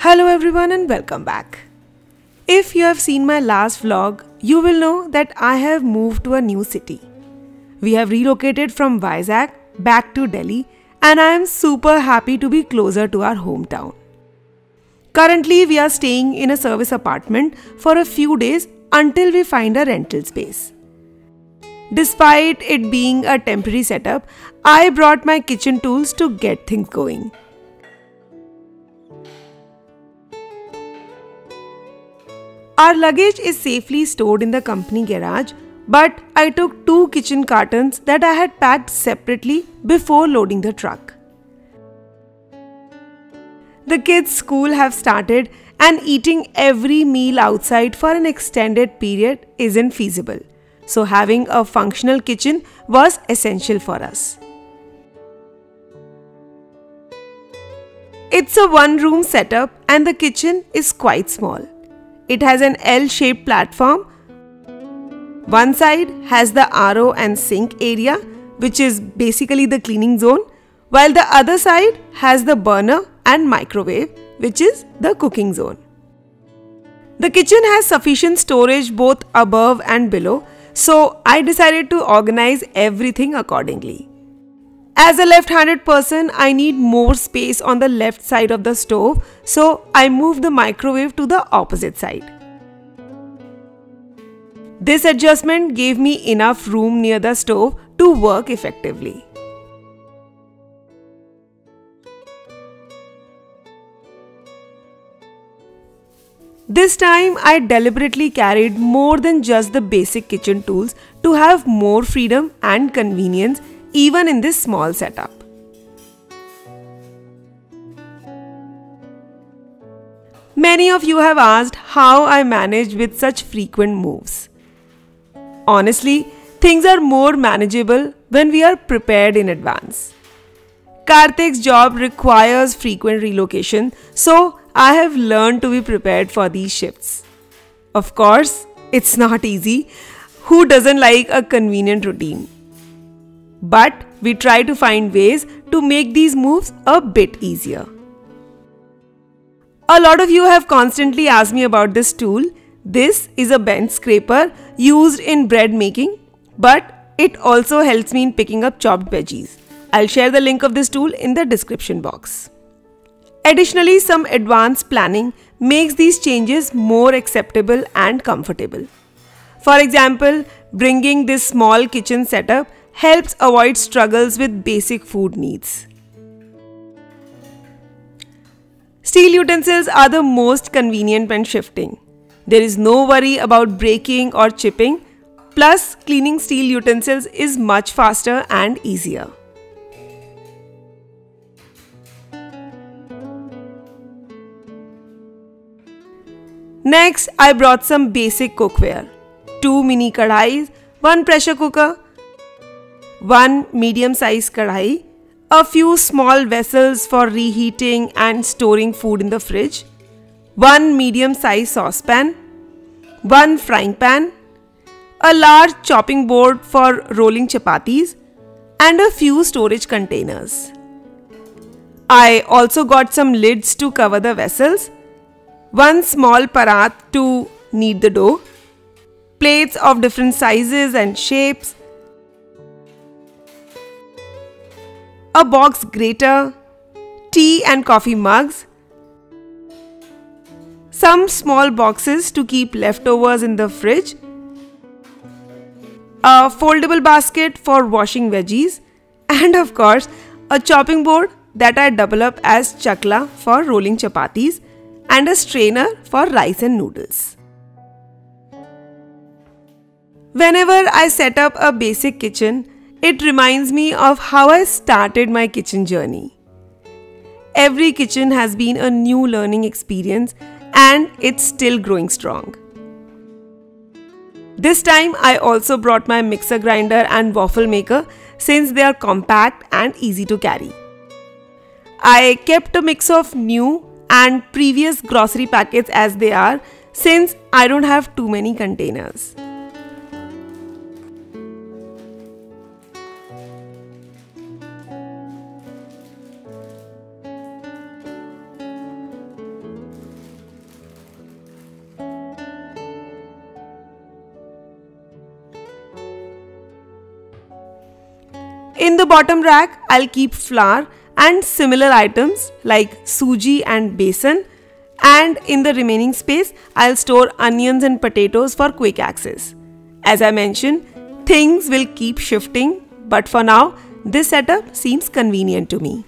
Hello everyone and welcome back. If you have seen my last vlog, you will know that I have moved to a new city. We have relocated from Vizag back to Delhi and I am super happy to be closer to our hometown. Currently, we are staying in a service apartment for a few days until we find a rental space. Despite it being a temporary setup, I brought my kitchen tools to get things going. Our luggage is safely stored in the company garage, but I took 2 kitchen cartons that I had packed separately before loading the truck. The kids' school have started and eating every meal outside for an extended period isn't feasible. So having a functional kitchen was essential for us. It's a one-room setup and the kitchen is quite small. It has an L-shaped platform. One side has the RO and sink area, which is basically the cleaning zone, while the other side has the burner and microwave, which is the cooking zone. The kitchen has sufficient storage both above and below, so I decided to organize everything accordingly. As a left-handed person, I need more space on the left side of the stove, so I moved the microwave to the opposite side. This adjustment gave me enough room near the stove to work effectively. This time, I deliberately carried more than just the basic kitchen tools to have more freedom and convenience even in this small setup. Many of you have asked how I manage with such frequent moves. Honestly, things are more manageable when we are prepared in advance. Karthik's job requires frequent relocation, so I have learned to be prepared for these shifts. Of course, it's not easy. Who doesn't like a convenient routine? But we try to find ways to make these moves a bit easier. A lot of you have constantly asked me about this tool. This is a bench scraper used in bread making, but it also helps me in picking up chopped veggies. I'll share the link of this tool in the description box. Additionally, some advanced planning makes these changes more acceptable and comfortable. For example, bringing this small kitchen setup helps avoid struggles with basic food needs. Steel utensils are the most convenient when shifting. There is no worry about breaking or chipping, plus cleaning steel utensils is much faster and easier. Next, I brought some basic cookware. 2 mini kadhais, 1 pressure cooker, 1 medium-sized kadhai, a few small vessels for reheating and storing food in the fridge, 1 medium-sized saucepan, 1 frying pan, a large chopping board for rolling chapatis, and a few storage containers. I also got some lids to cover the vessels, 1 small parat to knead the dough, plates of different sizes and shapes, a box grater, tea and coffee mugs, some small boxes to keep leftovers in the fridge, a foldable basket for washing veggies, and of course, a chopping board that I double up as chakla for rolling chapatis and a strainer for rice and noodles. Whenever I set up a basic kitchen, it reminds me of how I started my kitchen journey. Every kitchen has been a new learning experience and it's still growing strong. This time I also brought my mixer grinder and waffle maker since they are compact and easy to carry. I kept a mix of new and previous grocery packets as they are since I don't have too many containers. In the bottom rack, I'll keep flour and similar items like suji and besan, and in the remaining space, I'll store onions and potatoes for quick access. As I mentioned, things will keep shifting, but for now, this setup seems convenient to me.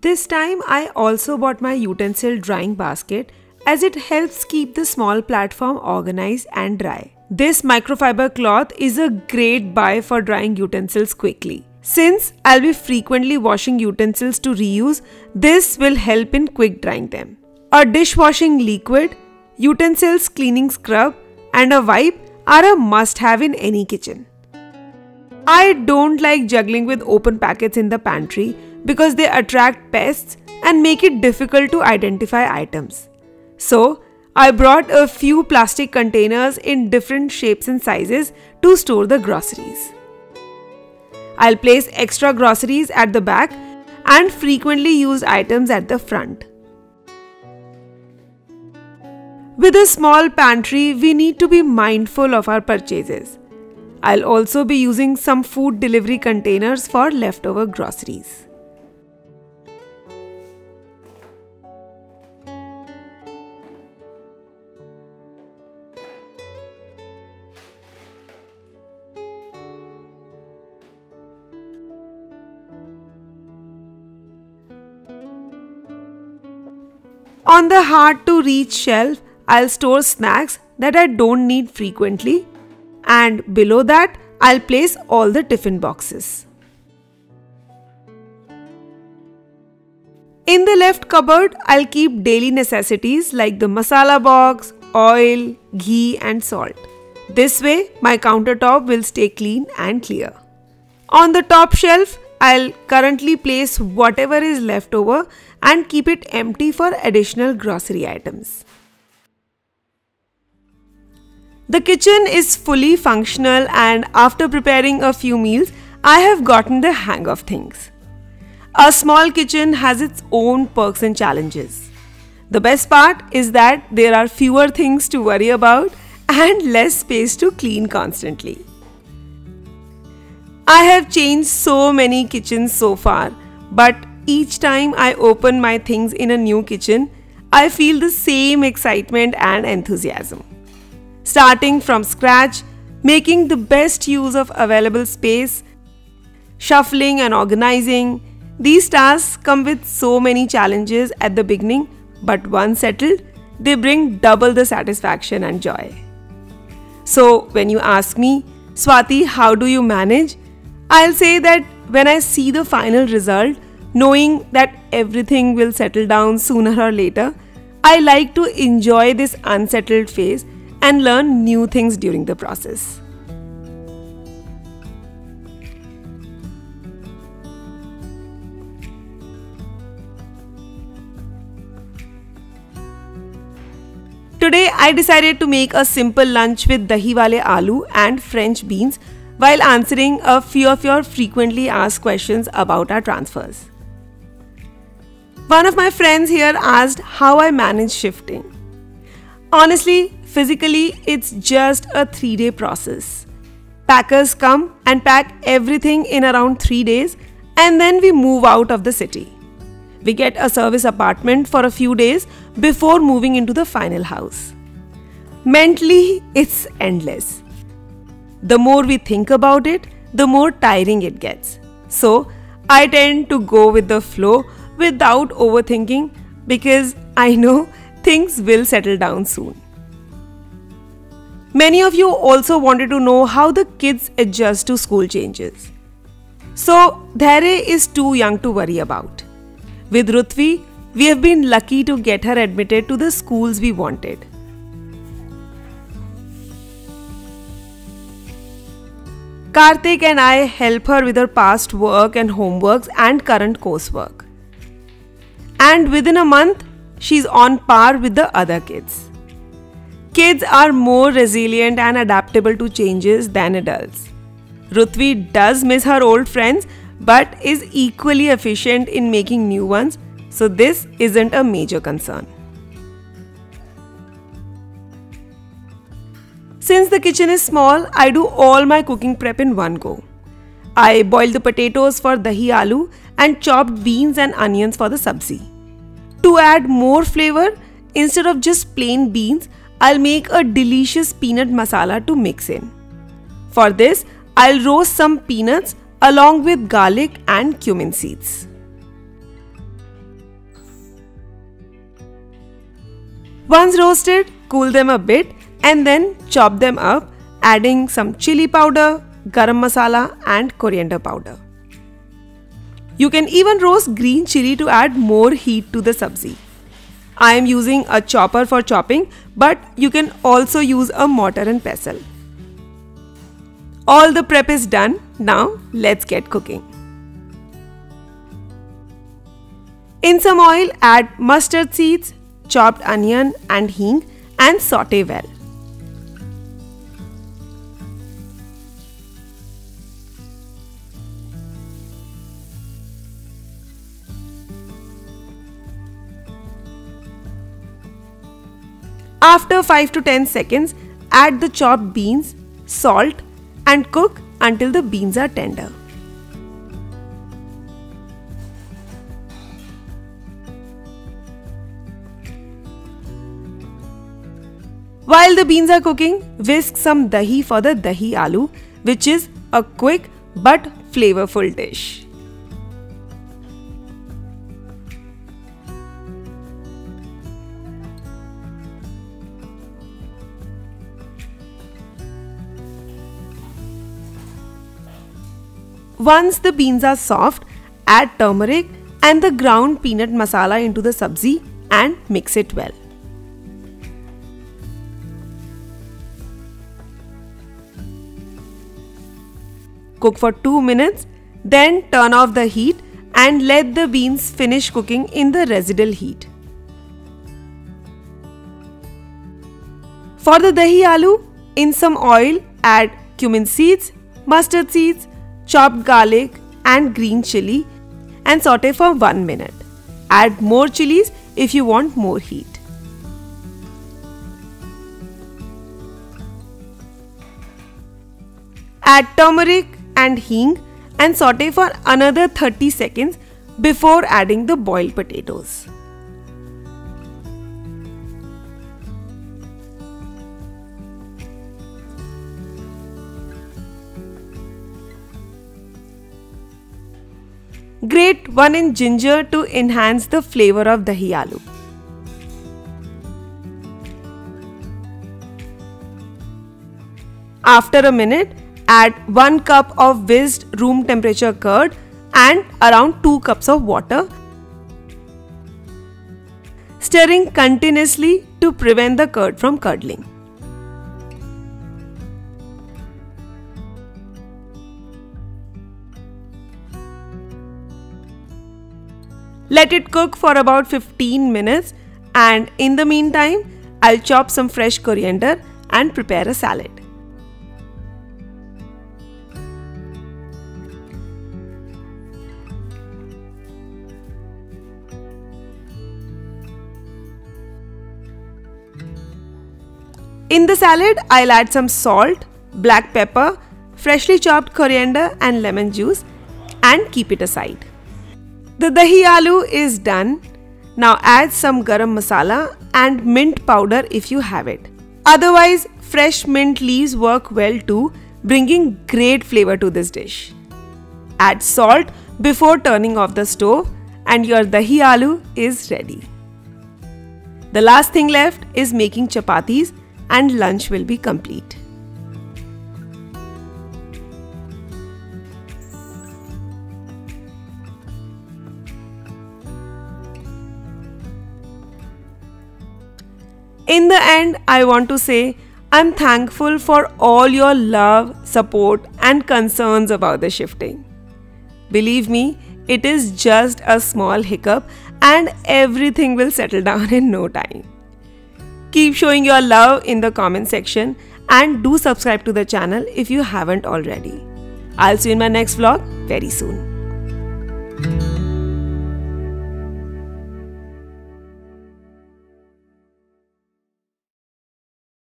This time I also bought my utensil drying basket as it helps keep the small platform organized and dry. This microfiber cloth is a great buy for drying utensils quickly. Since I'll be frequently washing utensils to reuse, this will help in quick drying them. A dishwashing liquid, utensils cleaning scrub and a wipe are a must-have in any kitchen. I don't like juggling with open packets in the pantry because they attract pests and make it difficult to identify items. So, I brought a few plastic containers in different shapes and sizes to store the groceries. I'll place extra groceries at the back and frequently used items at the front. With a small pantry, we need to be mindful of our purchases. I'll also be using some food delivery containers for leftover groceries. On the hard-to-reach shelf, I'll store snacks that I don't need frequently, and below that, I'll place all the tiffin boxes. In the left cupboard, I'll keep daily necessities like the masala box, oil, ghee and salt. This way, my countertop will stay clean and clear. On the top shelf, I'll currently place whatever is left over and keep it empty for additional grocery items. The kitchen is fully functional, and after preparing a few meals, I have gotten the hang of things. A small kitchen has its own perks and challenges. The best part is that there are fewer things to worry about and less space to clean constantly. I have changed so many kitchens so far, but each time I open my things in a new kitchen, I feel the same excitement and enthusiasm. Starting from scratch, making the best use of available space, shuffling and organizing, these tasks come with so many challenges at the beginning, but once settled, they bring double the satisfaction and joy. So when you ask me, Swati, how do you manage? I'll say that when I see the final result, knowing that everything will settle down sooner or later, I like to enjoy this unsettled phase and learn new things during the process. Today I decided to make a simple lunch with dahi wale aloo and French beans while answering a few of your frequently asked questions about our transfers. One of my friends here asked how I manage shifting. Honestly, physically, it's just a 3-day process. Packers come and pack everything in around 3 days, and then we move out of the city. We get a service apartment for a few days before moving into the final house. Mentally, it's endless. The more we think about it, the more tiring it gets. So, I tend to go with the flow without overthinking because I know things will settle down soon. Many of you also wanted to know how the kids adjust to school changes. So, Dhairya is too young to worry about. With Rutvi, we have been lucky to get her admitted to the schools we wanted. Karthik and I help her with her past work and homeworks and current coursework. And within a month, she's on par with the other kids. Kids are more resilient and adaptable to changes than adults. Rutvi does miss her old friends, but is equally efficient in making new ones, so this isn't a major concern. Since the kitchen is small, I do all my cooking prep in one go. I boil the potatoes for dahi aloo and chopped beans and onions for the sabzi. To add more flavor, instead of just plain beans, I'll make a delicious peanut masala to mix in. For this, I'll roast some peanuts along with garlic and cumin seeds. Once roasted, cool them a bit and then chop them up, adding some chili powder, garam masala and coriander powder. You can even roast green chili to add more heat to the sabzi. I am using a chopper for chopping, but you can also use a mortar and pestle. All the prep is done. Now let's get cooking. In some oil, add mustard seeds, chopped onion and hing and saute well. After 5 to 10 seconds, add the chopped beans, salt and cook until the beans are tender. While the beans are cooking, whisk some dahi for the dahi aloo, which is a quick but flavorful dish. Once the beans are soft, add turmeric and the ground peanut masala into the sabzi and mix it well. Cook for 2 minutes, then turn off the heat and let the beans finish cooking in the residual heat. For the dahi aloo, in some oil, add cumin seeds, mustard seeds, chopped garlic and green chili and saute for 1 minute. Add more chilies if you want more heat. Add turmeric and hing and saute for another 30 seconds before adding the boiled potatoes. Grate 1 inch ginger to enhance the flavor of dahi aloo. After a minute, add 1 cup of whisked room temperature curd and around 2 cups of water, stirring continuously to prevent the curd from curdling. Let it cook for about 15 minutes and in the meantime, I'll chop some fresh coriander and prepare a salad. In the salad, I'll add some salt, black pepper, freshly chopped coriander and lemon juice and keep it aside. The dahi aloo is done. Now add some garam masala and mint powder if you have it. Otherwise, fresh mint leaves work well too, bringing great flavor to this dish. Add salt before turning off the stove and your dahi aloo is ready. The last thing left is making chapatis and lunch will be complete. In the end, I want to say I'm thankful for all your love, support and concerns about the shifting. Believe me, it is just a small hiccup and everything will settle down in no time. Keep showing your love in the comment section and do subscribe to the channel if you haven't already. I'll see you in my next vlog very soon.